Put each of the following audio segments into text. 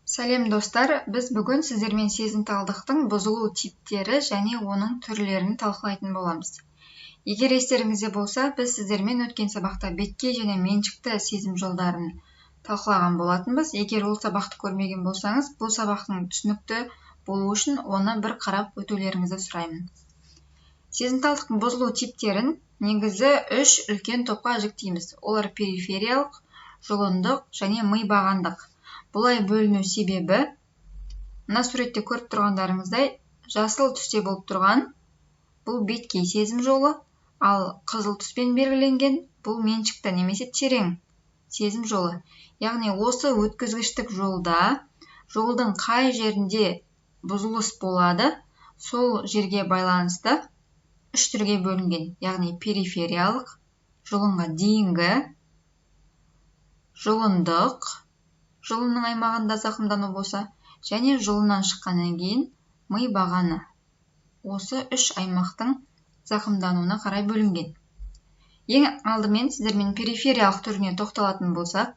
Сәлем достар, біз бүгін сіздермен сезімталдықтың бұзылу типтері және оның түрлерін талқылайтын боламыз. Егер естеріңізде болса, біз сіздермен өткен сабақта бетке және меншікті сезім жолдарын талқылаған болатынбыз. Егер ол сабақты көрмеген болсаңыз, бұл сабақтың түсінікті болу үшін оны бір қарап өтулеріңізді сұраймын. Сезімталдықтың бұзылу типтерін негізі 3 үлкен топқа жіктейміз. Олар перифериялық, жұлындық және мибағандық. Бұлай бөліну себебі, мына суретте көріп тұрғандарыңыздай, жасыл түсте болып тұрған бұл беткей сезім жолы, ал қызыл түспен белгіленген бұл меншікті немесе терең сезім жолы. Яғни осы өткізгіштік жолда жолдың қай жерінде бұзылыс болады, сол жерге байланысты 3 түрге бөлінген. Яғни перифериялық, жұлынға дейінгі, жұлындық, жұлынның аймағында зақымдану болса, және жұлыннан шыққаннан кейін ми бағаны. Осы 3 аймақтың зақымдануына қарай бөлінген. Ең алдымен сіздермен перифериялық түріне тоқталатын болсақ,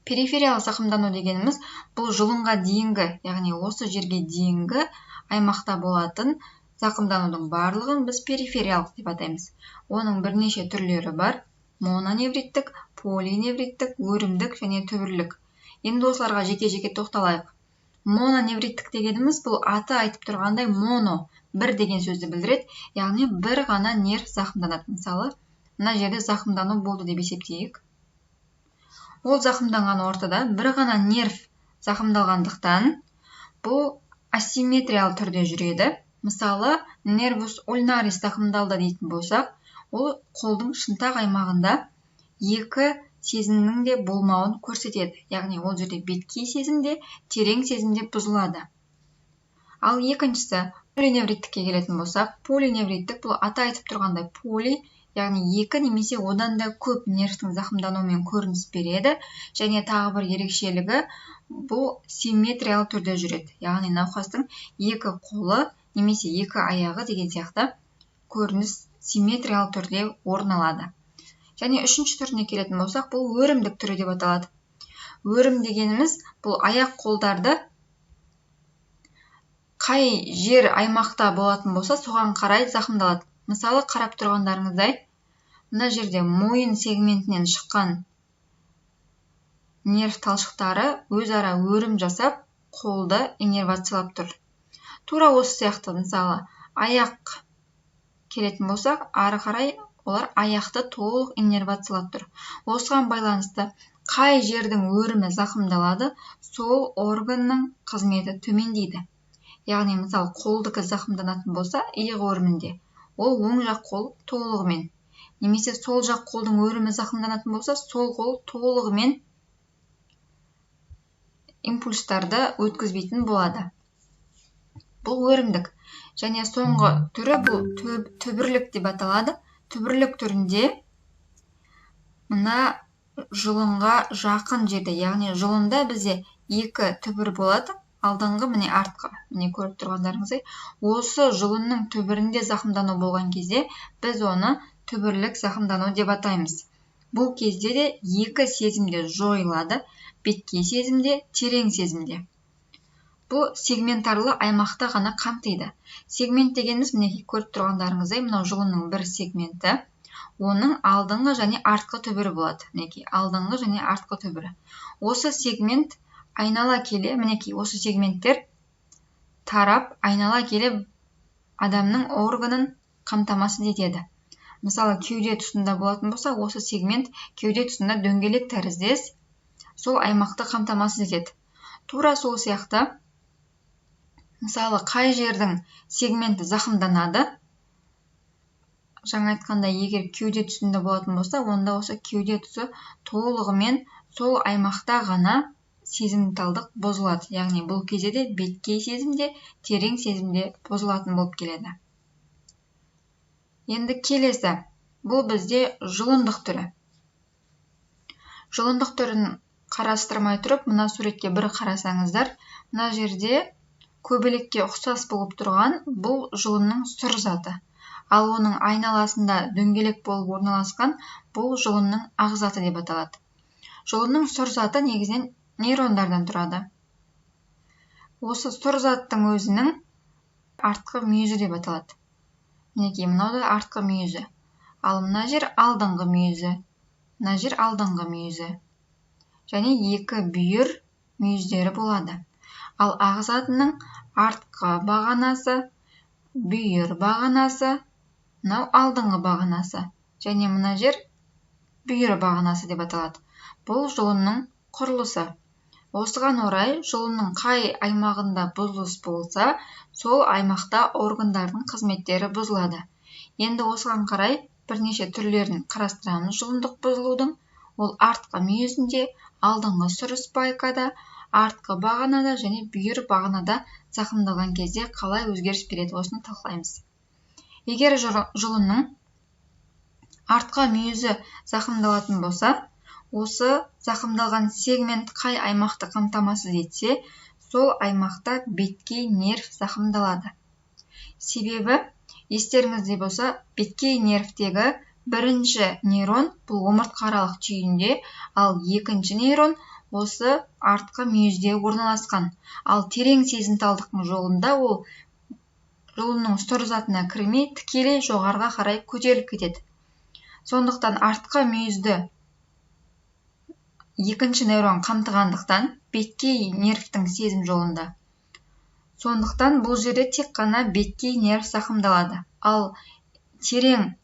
перифериялық зақымдану дегеніміз бұл жұлынға дейінгі, яғни осы жерге дейінгі аймақта болатын зақымданудың барлығын біз перифериялық деп атаймыз. Оның бірнеше түрлері бар: мононевриттік, полиневриттік, өрімдік және түбірлік. Енді осыларға жеке-жеке тоқталайық. Мононевриттік дегеніміз бұл аты айтып тұрғандай моно, бір деген сөзді білдіреді, яғни бір ғана нерв зақымданады. Мысалы, мына жерде зақымдану болды деп есептейік. Ол зақымданған ортада бір ғана нерв зақымдалғандықтан бұл асимметриялы түрде жүреді. Мысалы, нервус ульнарис зақымдалды дейтін болсақ, ол қолдың шынтақ аймағында екі сезімнің де болмауын көрсетеді. Яғни ол жерде беткей сезімде, терең сезімде бұзылады. Ал екіншісі полиневриттікке келетін болсақ, полиневриттік бұл аты айтып тұрғандай поли, яғни екі немесе одан да көп нервтің зақымдануымен көрініс береді, және тағы бір ерекшелігі бұл симметриялы түрде жүреді. Яғни науқастың екі қолы немесе екі аяғы деген сияқты көрініс симметриялы түрде орын алады. Және үшінші түріне келетін болсақ, бұл өрімдік түрі деп аталады. Өрім дегеніміз бұл аяқ қолдарды қай жер аймақта болатын болса, соған қарай зақымдалады. Мысалы, қарап тұрғандарыңыздай, мына жерде мойын сегментінен шыққан нерв талшықтары өзара өрім жасап, қолды иннервациялап тұр. Тура осы сияқты, мысалы, аяқ келетін болсақ, ары қарай олар аяқты толық иннервациялап тұр. Осыған байланысты қай жердің өрімі зақымдалады, сол органның қызметі төмендейді. Яғни, мысалы, қолдікі зақымданатын болса, иық өрімінде, ол оң жақ қол толығымен. Немесе сол жақ қолдың өрімі зақымданатын болса, сол қол толығымен импульстарды өткізбейтін болады. Бұл өрімдік. Және соңғы түрі бұл түбірлік деп аталады. Түбірлік түрінде мына жұлынға жақын жерде, яғни жұлында бізде екі түбір болады, алдыңғы міне артқы, міне көріп тұрғандарыңыздай, осы жұлынның түбірінде зақымдану болған кезде біз оны түбірлік зақымдану деп атаймыз. Бұл кезде де екі сезімде жойылады, беткей сезімде, терең сезімде. Бұл сегментарлы аймақты ғана қамтиды. Сегмент дегеніміз мінекей көріп тұрғандарыңыздай, мынау жұлынның бір сегменті, оның алдыңғы және артқы түбірі болады. Мінекей алдыңғы және артқы түбірі. Осы сегмент айнала келе, мінекей осы сегменттер тарап, айнала келе адамның органын қамтамасыз етеді. Мысалы, кеуде тұсында болатын болса, осы сегмент кеуде тұсында дөңгелек тәріздес, сол аймақты қамтамасыз етеді. Тура сол сияқты, мысалы, қай жердің сегменті зақымданады, жаңа айтқанда, егер кеуде тұсында болатын болса, онда осы кеуде тұсы толығымен сол аймақта ғана сезімталдық бұзылады. Яғни бұл кезде де беткей сезімде, терең сезімде бұзылатын болып келеді. Енді келесі, бұл бізде жұлындық түрі. Жұлындық түрін қарастырмай тұрып, мына суретке бір қарасаңыздар, мына жерде көбелекке ұқсас болып тұрған бұл жұлынның сұр заты. Ал оның айналасында дөңгелек болып орналасқан бұл жұлынның ақ заты деп аталады. Жұлынның сұр заты негізінен нейрондардан тұрады. Осы сұр заттың өзінің артқы мүйізі деп аталады. Мінекей, мынау да артқы мүйізі. Ал мына жер алдыңғы мүйізі. Мына жер алдыңғы мүйізі. Және екі бүйір мүйіздері болады. Ал ағзатының артқы бағанасы, бүйір бағанасы, мынау алдыңғы бағанасы. Және мына жер бүйір бағанасы деп аталады. Бұл жұлынның құрылысы. Осыған орай жұлынның қай аймағында бұзылыс болса, сол аймақта органдардың қызметтері бұзылады. Енді осыған қарай бірнеше түрлерін қарастырамыз жұлындық бұзылудың. Ол артқы мүйізінде, алдыңғы сұр спайкада, артқы бағанада және бүйір бағанада зақымдалған кезде қалай өзгеріс береді, осыны талқылаймыз. Егер жұлынның артқы мүйізі зақымдалатын болса, осы зақымдалған сегмент қай аймақты қамтамасыз етсе, сол аймақта беткей нерв зақымдалады. Себебі, естеріңізде болса, беткей нервтегі бірінші нейрон бұл омыртқааралық түйінде, ал екінші нейрон осы артқы мүйізде орналасқан. Ал терең сезімталдықтың жолында ол жұлынның сұр затына кірмей, тікелей жоғарыға қарай көтеріліп кетеді. Сондықтан артқы мүйізді екінші нейрон қамтығандықтан беткей нервтің сезім жолында. Сондықтан бұл жерде тек қана беткей нерв зақымдалады. Ал терең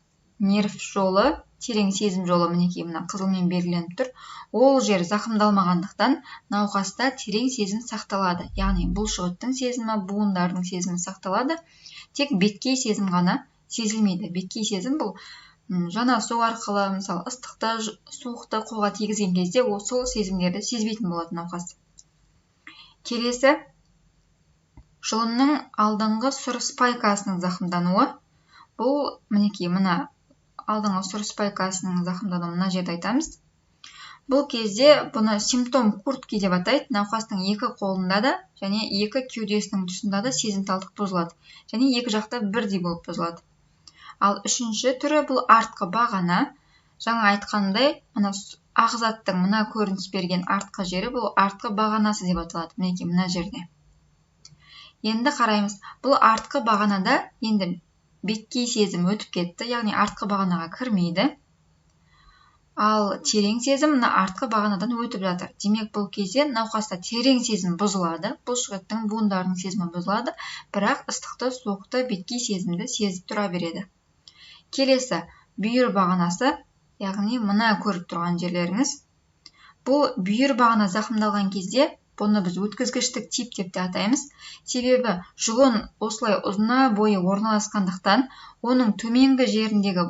нерв жолы, терең сезім жолы, мінекей мына қызылмен белгіленіп тұр, ол жер зақымдалмағандықтан науқаста терең сезім сақталады. Яғни бұлшықеттің сезімі, буындардың сезімі сақталады. Тек беткей сезім ғана сезілмейді. Беткей сезім бұл жаңа су арқылы, мысалы ыстықты, суықты қолға тигізген кезде сол сезімдерді сезбейтін болады науқас. Келесі, жұлынның алдыңғы сұр спайкасының зақымдануы. Бұл мінекей мына алдыңғы сұр спайкасының зақымдануы мына жерде айтамыз. Бұл кезде бұны симптом куртки деп атайды. Науқастың екі қолында да және екі кеудесінің тұсында да сезімталдық бұзылады. Және екі жақта бірдей болып бұзылады. Ал үшінші түрі бұл артқы бағана. Жаңа айтқандай, ағзаттың мына көрініс берген артқы жері бұл артқы бағанасы деп аталады. Мінекей мына жерде. Енді қараймыз. Бұл артқы бағанада енді беткей сезім өтіп кетті, яғни артқы бағанаға кірмейді. Ал терең сезім мына артқы бағанадан өтіп жатыр. Демек, бұл кезде науқаста терең сезім бұзылады, бұлшықеттің буындарының сезімі бұзылады, бірақ ыстықты, суықты, беткей сезімді сезіп тұра береді. Келесі, бүйір бағанасы, яғни мына көріп тұрған жерлеріңіз. Бұл бүйір бағана зақымдалған кезде бұны біз өткізгіштік тип деп те атаймыз. Себебі жұлын осылай ұзына бойы орналасқандықтан, оның төменгі жеріндегі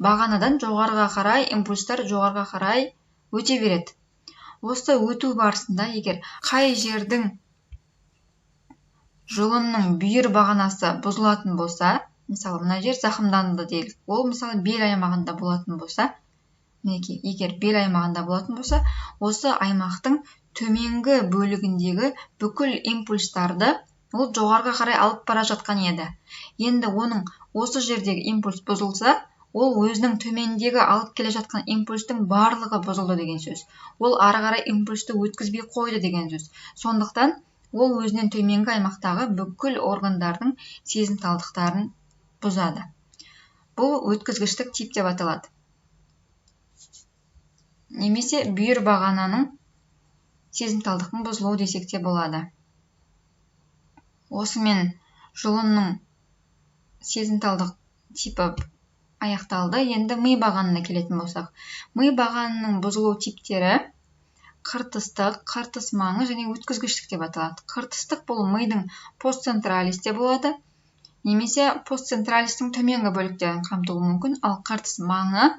бағанадан жоғарыға қарай, импульстар жоғарыға қарай өте береді. Осы өту барысында, егер қай жердің жұлынның бүйір бағанасы бұзылатын болса, мысалы мына жер зақымданды делік, ол мысалы бел аймағында болатын болса, егер бел аймағында болатын болса, осы аймақтың төменгі бөлігіндегі бүкіл импульстарды ол жоғарыға қарай алып бара жатқан еді. Енді оның осы жердегі импульс бұзылса, ол өзінің төмендегі алып келе жатқан импульстың барлығы бұзылды деген сөз. Ол ары қарай импульсті өткізбей қойды деген сөз. Сондықтан ол өзінен төменгі аймақтағы бүкіл органдардың сезімталдықтарын бұзады. Бұл өткізгіштік тип деп аталады. Немесе бүйір бағананың сезімталдықтың бұзылуы десек те болады. Осымен жұлынның сезімталдық типі аяқталды. Енді ми бағанына келетін болсақ. Ми бағанының бұзылу типтері қыртыстық, қыртыс маңы және өткізгіштік деп аталады. Қыртыстық бұл мидың постцентралисте болады, немесе постцентралистің төменгі бөліктерін қамтуы мүмкін. Ал қыртыс маңы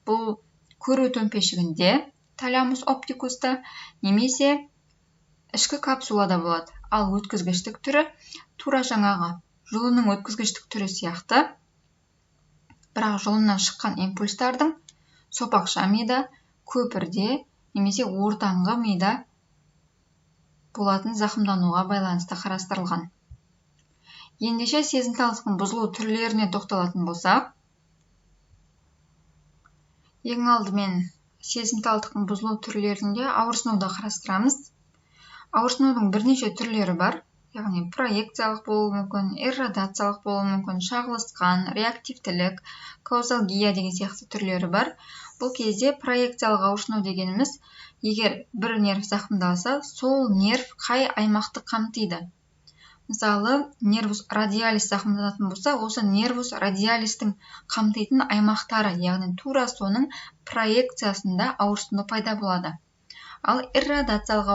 бұл көру төмпешігінде, таламус оптикуста, немесе ішкі капсулада болады. Ал өткізгіштік түрі тура жаңағы жұлынның өткізгіштік түрі сияқты, бірақ жұлыннан шыққан импульстардың сопақша мида, көпірде, немесе ортаңғы мида болатын зақымдануға байланысты қарастырылған. Ендеше сезімталдықтың бұзылу түрлеріне тоқталатын болсақ, ең алдымен сезімталдықтың бұзылу түрлерінде ауырсынуды қарастырамыз. Ауырсынудың бірнеше түрлері бар. Яғни проекциялық болуы мүмкін, иррадациялық болуы мүмкін, шағылысқан, реактивтілік, каузалгия деген сияқты түрлері бар. Бұл кезде проекциялық ауырсыну дегеніміз, егер бір нерв зақымдалса, сол нерв қай аймақты қамтиды. Мысалы, нервус радиалис зақымданатын болса, осы нервус радиалистің қамтитын аймақтары, яғни тура соның проекциясында ауырсыну пайда болады. Ал иррадациялық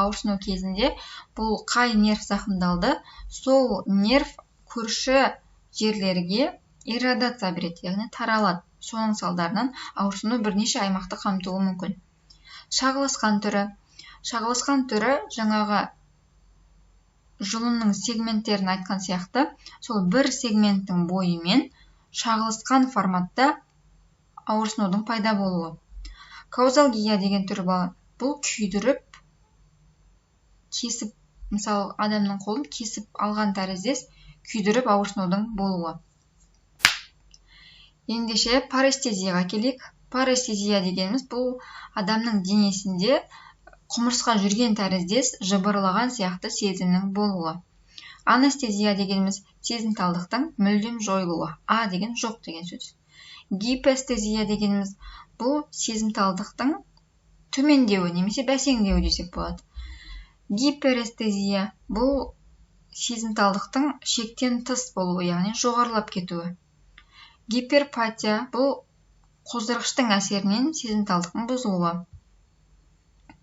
ауырсыну кезінде бұл қай нерв зақымдалды, сол нерв көрші жерлерге иррадация береді, яғни таралады. Соның салдарынан ауырсыну бірнеше аймақты қамтуы мүмкін. Шағылысқан түрі жаңағы жұлынның сегменттерін айтқан сияқты, сол бір сегменттің бойымен шағылысқан форматта ауырсынудың пайда болуы. Каузалгия деген түрі бар. Бұл күйдіріп, кесіп, мысалы адамның қолын кесіп алған тәріздес күйдіріп ауырсынудың болуы. Ендеше парестезияға келейік. Парестезия дегеніміз бұл адамның денесінде құмырсқа жүрген тәріздес жыбырлаған сияқты сезімнің болуы. Анестезия дегеніміз сезімталдықтың мүлдем жойылуы. А деген жоқ деген сөз. Гипестезия дегеніміз бұл сезімталдықтың төмендеуі немесе бәсеңдеуі десек болады. Гиперестезия бұл сезімталдықтың шектен тыс болуы, яғни жоғарылап кетуі. Гиперпатия бұл қоздырғыштың әсерінен сезімталдықтың бұзылуы.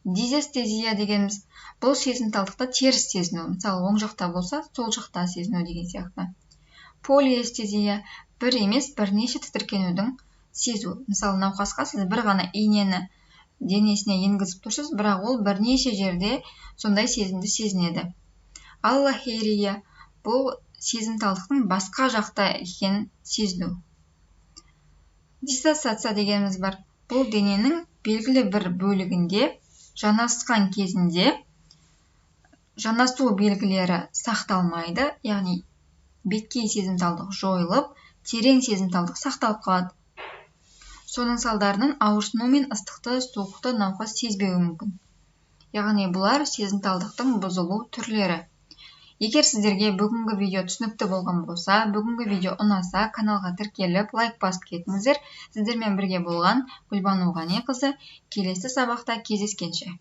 Дизестезия дегеніміз бұл сезімталдықта теріс сезіну, мысалы оң жақта болса, сол жақта сезіну деген сияқты. Полиэстезия бір емес бірнеше тітіркенудің сезу. Мысалы науқасқа сіз бір ғана инені денесіне енгізіп тұрсыз, бірақ ол бірнеше жерде сондай сезімді сезінеді. Аллахерия бұл сезімталдықтың басқа жақта екенін сезіну. Диссоциация дегеніміз бар. Бұл дененің белгілі бір бөлігінде жанасқан кезінде жанасу белгілері сақталмайды, яғни беткей сезімталдық жойылып, терең сезімталдық сақталып қалады. Соның салдарынан ауырсыну мен ыстықты, суықты науқас сезбеуі мүмкін. Яғни бұлар сезімталдықтың бұзылу түрлері. Егер сіздерге бүгінгі видео түсінікті болған болса, бүгінгі видео ұнаса, каналға тіркеліп, лайк басып кетіңіздер. Сіздермен бірге болған Гүлбану Ғаниқызы. Келесі сабақта кездескенше.